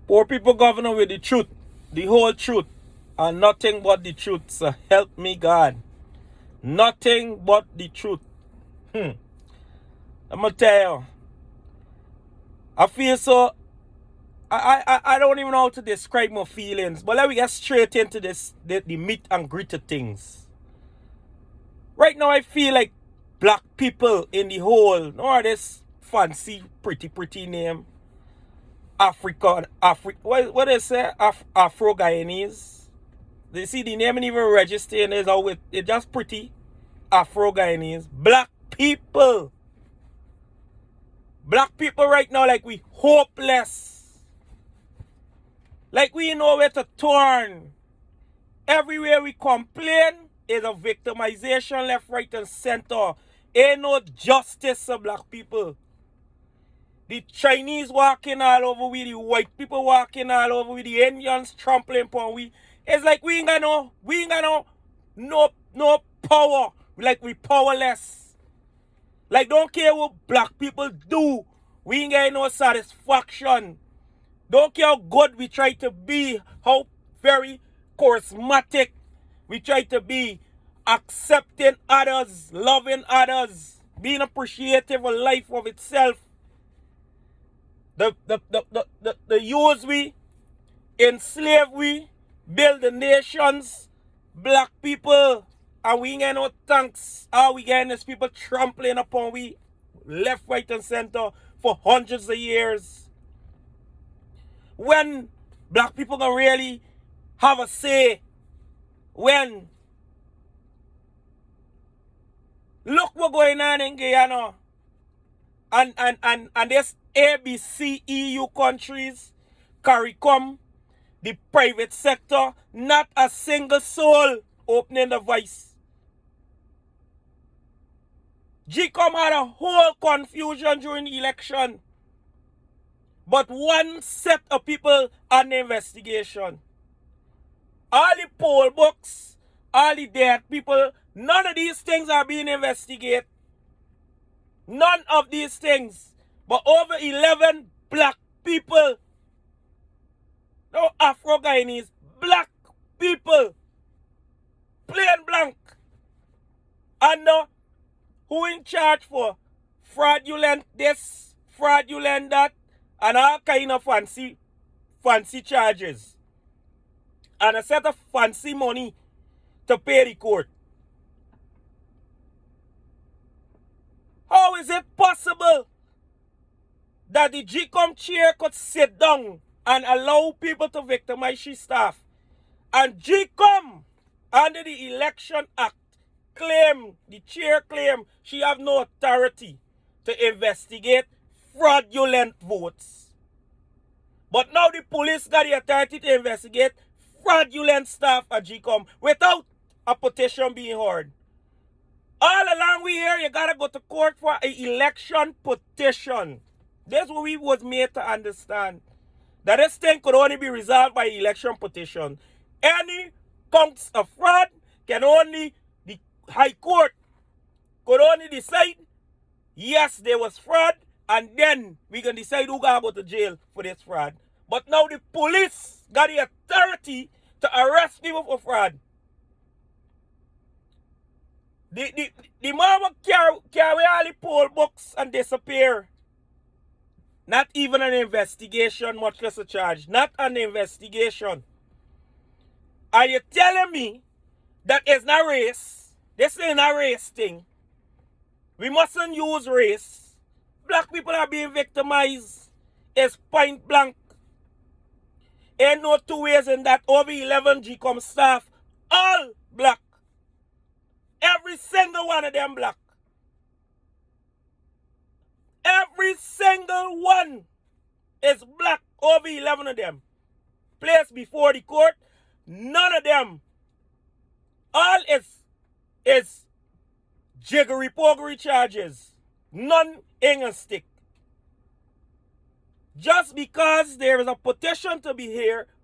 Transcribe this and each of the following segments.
Poor people governor with the truth, the whole truth, and nothing but the truth. So help me God. Nothing but the truth. I'm gonna tell you, I feel so. I don't even know how to describe my feelings, but let me get straight into this the meat and gritty things. Right now, I feel like black people in the whole, no, this fancy, pretty name, what they say, Afro-Guyanese. They see the name and even registering is always, it's just pretty, Afro-Guyanese. Black people. Black people right now, like we hopeless. Like we know where to turn. Everywhere we complain is a victimization left, right, and center. Ain't no justice for black people. The Chinese walking all over we, the white people walking all over we, the Indians trampling upon we. It's like we ain't got no power. Like we powerless. Like don't care what black people do. We ain't got no satisfaction. Don't care how good we try to be, how very charismatic we try to be, accepting others, loving others, being appreciative of life of itself. The use we, enslave we, build the nations, black people, and we ain't get no thanks. All we getting is people trampling upon we, left, right, and center for hundreds of years. When black people gonna really have a say? When? Look what's going on in Guyana. And this ABC EU countries, CARICOM, the private sector, not a single soul opening the voice. GCOM had a whole confusion during the election. But one set of people on the investigation. All the poll books, all the dead people, none of these things are being investigated. None of these things. But over 11 black people, no Afro-Guyanese, black people, plain blank. And who in charge for fraudulent this, fraudulent that, and all kind of fancy charges. And a set of fancy money to pay the court. How is it possible that the GCOM chair could sit down and allow people to victimize his staff? And GCOM, under the Election Act, the chair claim she have no authority to investigate fraudulent votes. But now the police got the authority to investigate fraudulent staff at GCOM without a petition being heard. All along we here, you gotta go to court for an election petition. That's what we was made to understand. That this thing could only be resolved by election petition. Any counts of fraud can only, the High Court could only decide, yes, there was fraud, and then we can decide who gonna go to jail for this fraud. But now the police got the authority to arrest people for fraud. The man will carry all the poll books and disappear. Not even an investigation, much less a charge. Not an investigation. Are you telling me that it's not race? This ain't a race thing. We mustn't use race. Black people are being victimized. It's point blank. Ain't no two ways in that. Over 11 GCOM staff, all black. Every single one of them black. Every single one is black. Over 11 of them. Placed before the court. None of them. All is jiggery-pogery charges. None ain't gonna stick. Just because there is a petition to be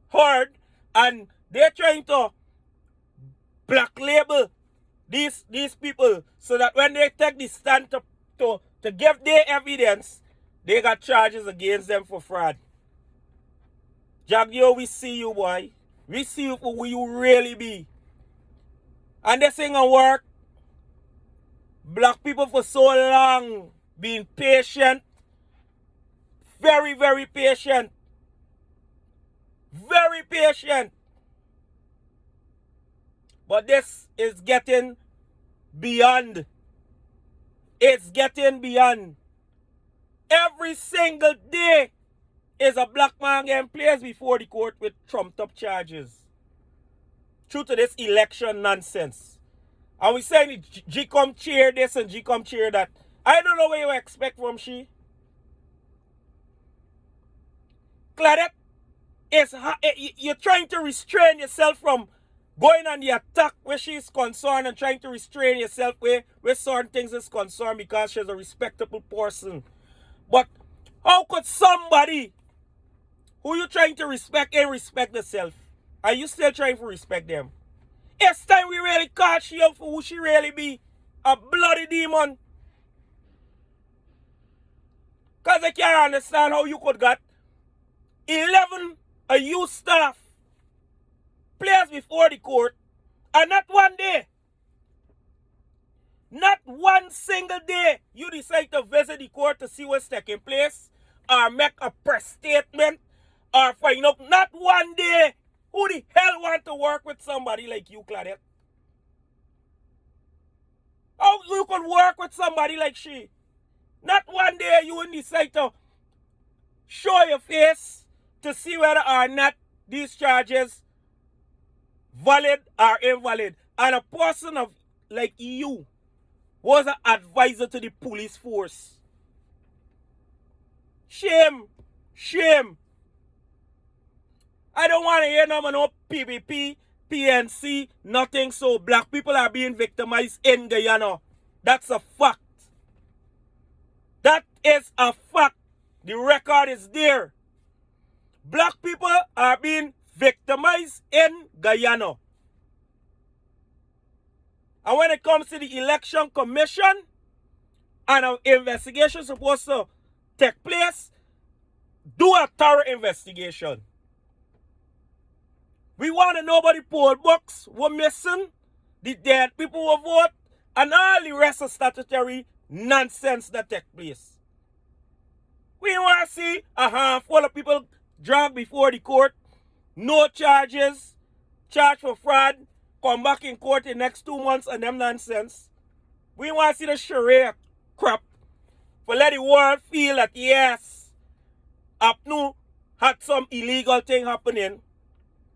heard, and they're trying to black label these people so that when they take the stand to give their evidence, they got charges against them for fraud. Jagyo, we see you, boy. We see you for who you really be. And this ain't gonna work. Black people for so long being patient. Very, very patient. Very patient. But this is getting beyond. It's getting beyond. Every single day is a black man getting placed before the court with trumped up charges. True to this election nonsense. And we saying G come cheer this and G come cheer that. I don't know what you expect from she. Claudette, you're trying to restrain yourself from going on the attack where she's concerned and trying to restrain yourself where certain things is concerned because she's a respectable person. But how could somebody who you trying to respect and respect herself? Are you still trying to respect them? It's time we really catch she up for who she really be. A bloody demon. Because I can't understand how you could got 11 of you staff placed before the court and not one day. Not one single day you decide to visit the court to see what's taking place or make a press statement or find out. Not one day. Who the hell want to work with somebody like you, Claudette? How you could work with somebody like she? Not one day you will decide to show your face to see whether or not these charges valid or invalid. And a person of like you was an advisor to the police force. Shame. Shame. I don't want to hear no PVP, PNC, nothing. So black people are being victimized in Guyana. That's a fact. That is a fact. The record is there. Black people are being victimized in Guyana. And when it comes to the election commission and an investigation supposed to take place, do a thorough investigation. We want to know about the poll books were missing, the dead people who vote, and all the rest of statutory nonsense that take place. We want to see a handful of people dragged before the court, no charges, charged for fraud, come back in court in the next 2 months and them nonsense. We want to see the Sharia crap for let the world feel that yes, Apnu had some illegal thing happening.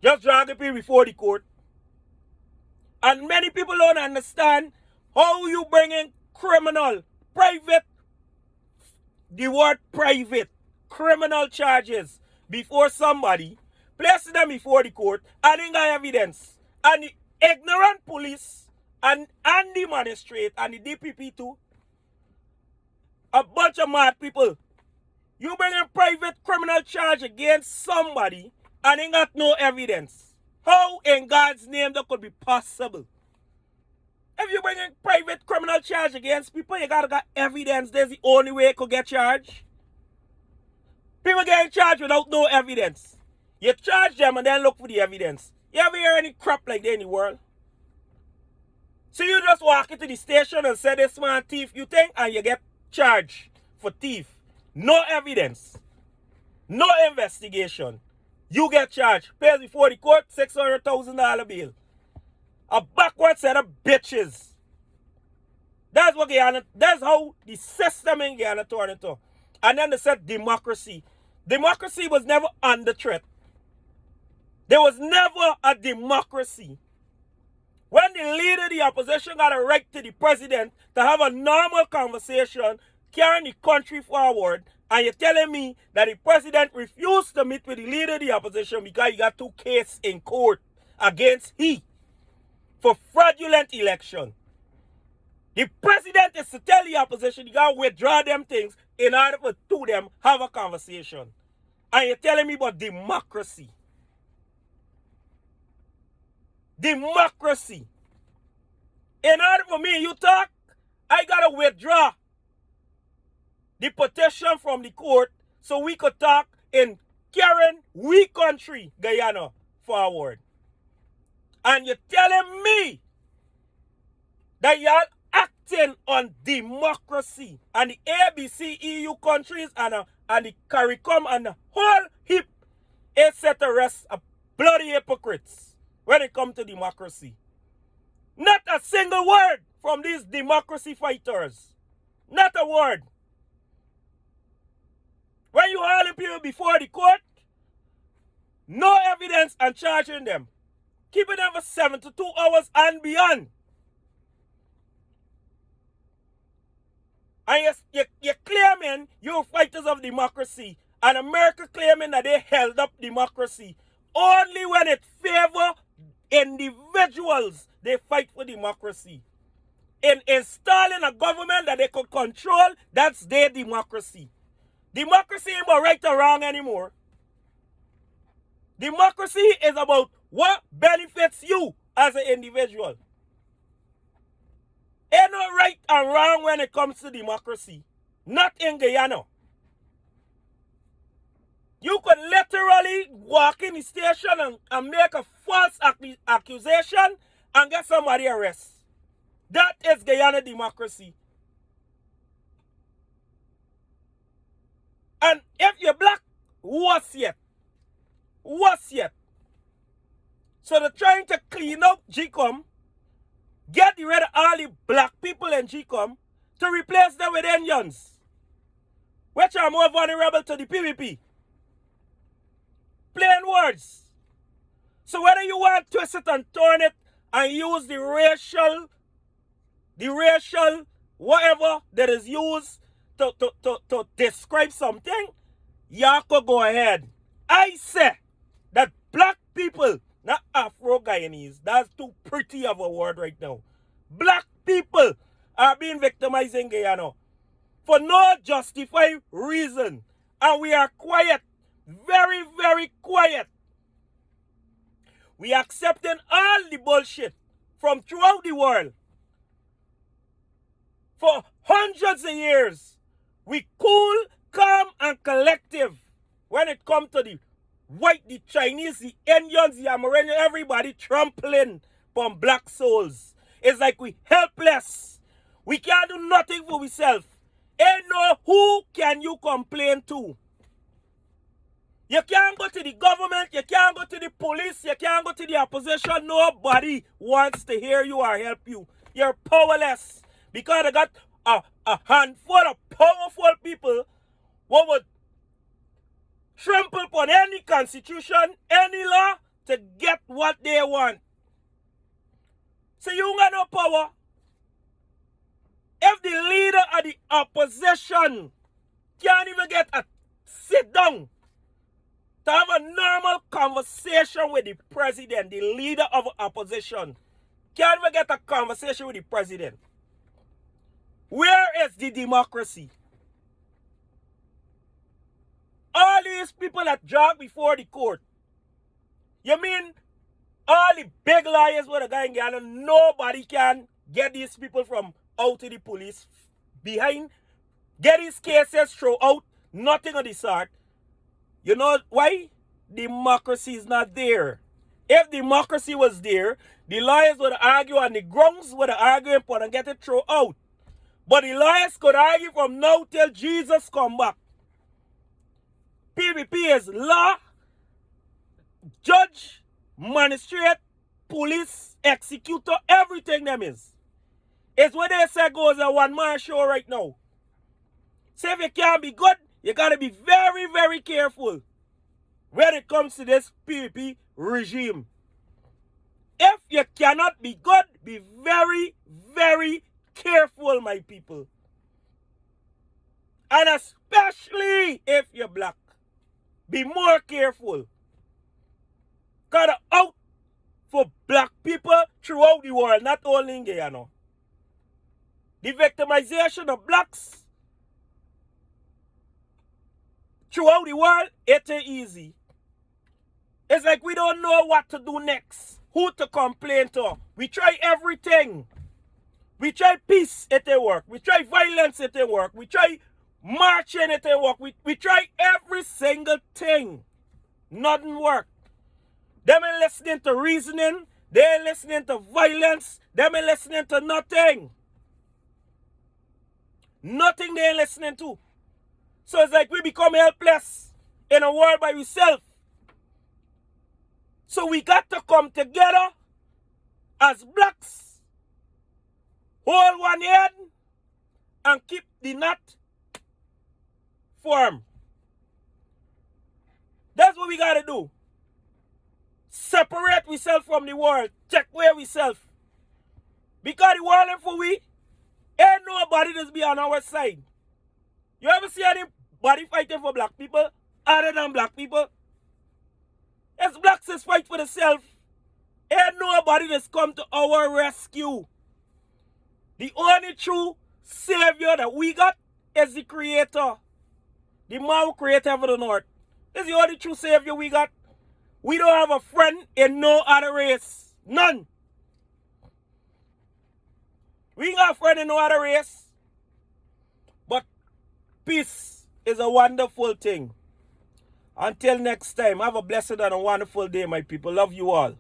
Just drag the people before the court. And many people don't understand how you bring in criminal, private, the word private, criminal charges before somebody, placing them before the court, and ain't got evidence. And the ignorant police and the magistrate and the DPP too, a bunch of mad people. You bring a private criminal charge against somebody and ain't got no evidence. How in God's name that could be possible? If you bring a private criminal charge against people, you gotta got evidence. There's the only way it could get charged. People getting charged without no evidence. You charge them and then look for the evidence. You ever hear any crap like that in the world? So you just walk into the station and say this man thief, you think, and you get charged for thief. No evidence. No investigation. You get charged. Pays before the court, $600,000 bail. A backward set of bitches. That's what Guyana, that's how the system in Guyana turned into. And then they said democracy. Democracy was never under threat. There was never a democracy. When the leader of the opposition got a right to the president to have a normal conversation, carrying the country forward, and you're telling me that the president refused to meet with the leader of the opposition because he got 2 cases in court against he for fraudulent election. The president is to tell the opposition you got to withdraw them things in order for two them have a conversation. And you're telling me about democracy. Democracy. In order for me you talk, I got to withdraw the petition from the court so we could talk in carrying we country, Guyana, forward. And you're telling me that y'all acting on democracy and the ABC EU countries and the CARICOM and the whole heap is set to rest of bloody hypocrites when it comes to democracy. Not a single word from these democracy fighters. Not a word. When you hauling people before the court, no evidence and charging them. Keeping them for 72 hours and beyond. And you're claiming you're fighters of democracy, and America claiming that they held up democracy. Only when it favors individuals, they fight for democracy. In installing a government that they could control, that's their democracy. Democracy ain't about right or wrong anymore. Democracy is about what benefits you as an individual. Ain't no right and wrong when it comes to democracy. Not in Guyana. You could literally walk in the station and make a false accusation and get somebody arrested. That is Guyana democracy. And if you're black, worse yet. Worse yet. So they're trying to clean up GCOM, get rid of all the black people in GCOM to replace them with Indians, which are more vulnerable to the PvP. Plain words. So whether you want to twist it and turn it and use the racial whatever that is used to describe something, y'all could go ahead. I say that black people, not Afro-Guyanese, that's too pretty of a word right now. Black people are being victimized in Guyana for no justified reason. And we are quiet. Very, very quiet. We accepting all the bullshit from throughout the world. For hundreds of years, we cool, calm, and collective when it comes to the white, the Chinese, the Indians, the Amerindians, everybody trampling on black souls. It's like we helpless. We can't do nothing for ourselves. Ain't no who can you complain to. You can't go to the government, you can't go to the police, you can't go to the opposition. Nobody wants to hear you or help you. You're powerless. Because they got a handful of powerful people who would trample upon any constitution, any law to get what they want. So you got no power. If the leader of the opposition can't even get a sit down to have a normal conversation with the president, the leader of the opposition can't even get a conversation with the president, where is the democracy? All these people that drag before the court, you mean all the big liars with a guy in Guyana, nobody can get these people from out to the police behind, get these cases thrown out, nothing of the sort. You know why? Democracy is not there. If democracy was there, the lawyers would argue on the grounds would argue upon and get it thrown out. But the lawyers could argue from now till Jesus come back. PvP is law, judge, magistrate, police, executor, everything them is. It's what they say goes a one-man show right now. So if you can't be good, you got to be very, very careful when it comes to this PvP regime. If you cannot be good, be very, very careful, my people. And especially if you're black, be more careful. Because out for black people throughout the world, not only in Guyana. The victimization of blacks throughout the world, it ain't easy. It's like we don't know what to do next. Who to complain to. We try everything. We try peace, it ain't work. We try violence, it ain't work. We try marching, it ain't work. We try every single thing. Nothing work. Them ain't listening to reasoning. They ain't listening to violence. Them ain't listening to nothing. Nothing they ain't listening to. So it's like we become helpless in a world by ourselves. So we got to come together as blacks, hold one hand, and keep the knot firm. That's what we got to do. Separate ourselves from the world. Check where ourselves. Because the world ain't for we. Ain't nobody that's be on our side. You ever see anybody fighting for black people other than black people? As blacks is fight for themselves. Ain't nobody that's come to our rescue. The only true savior that we got is the Creator. The man who created heaven and earth. This is the only true savior we got. We don't have a friend in no other race. None. We ain't got a friend in no other race. But peace is a wonderful thing. Until next time, have a blessed and a wonderful day, my people. Love you all.